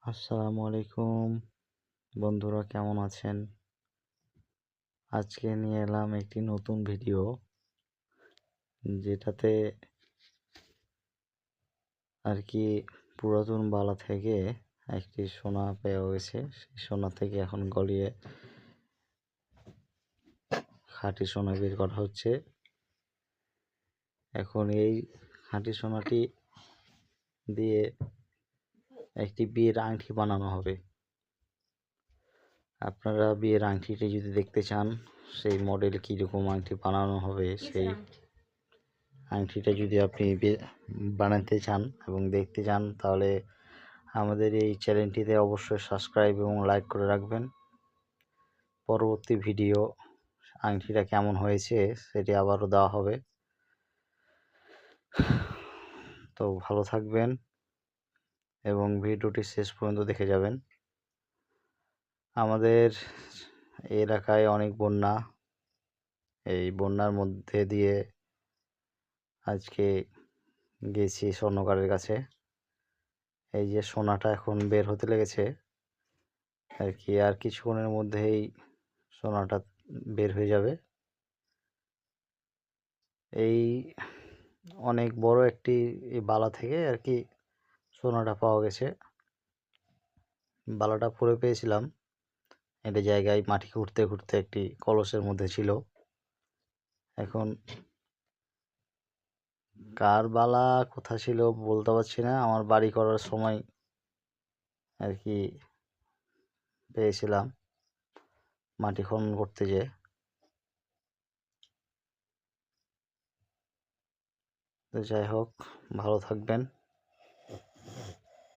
আসসালামু আলাইকুম বন্ধুরা, কেমন আছেন? আজকে নিয়ে এলাম একটি নতুন ভিডিও, যেটাতে আর কি পুরাতন বালা থেকে একটি সোনা পাওয়া গেছে। সেই সোনা থেকে এখন গলিয়ে খাঁটি সোনা বের করা হচ্ছে। এখন এই খাঁটি সোনাটি দিয়ে একটি বিয়ের আংটি বানানো হবে। আপনারা বিয়ের আংটিটি যদি দেখতে চান, সেই মডেল কীরকম আংটি বানানো হবে, সেই আংটিটা যদি আপনি বানাতে চান এবং দেখতে চান, তাহলে আমাদের এই চ্যানেলটিতে অবশ্যই সাবস্ক্রাইব এবং লাইক করে রাখবেন। পরবর্তী ভিডিও আংটিটা কেমন হয়েছে সেটি আবারও দেওয়া হবে। তো ভালো থাকবেন এবং ভিডিওটি শেষ পর্যন্ত দেখে যাবেন। আমাদের এলাকায় অনেক বন্যা, এই বন্যার মধ্যে দিয়ে আজকে গেছি স্বর্ণকারের কাছে। এই যে সোনাটা এখন বের হতে লেগেছে আর কি, আর কিছুক্ষণের মধ্যেই সোনাটা বের হয়ে যাবে। এই অনেক বড় একটি বালা থেকে আর কি সোনাটা পাওয়া গেছে। বালাটা পরে পেয়েছিলাম একটা জায়গায়, মাটি খুঁড়তে খুঁড়তে একটি কলসের মধ্যে ছিল। এখন কার বালা কোথা ছিল বলতে পারছি না। আমার বাড়ি করার সময় আর কি পেয়েছিলাম মাটি খনন করতে যেয়ে। তো যাই হোক, ভালো থাকবেন।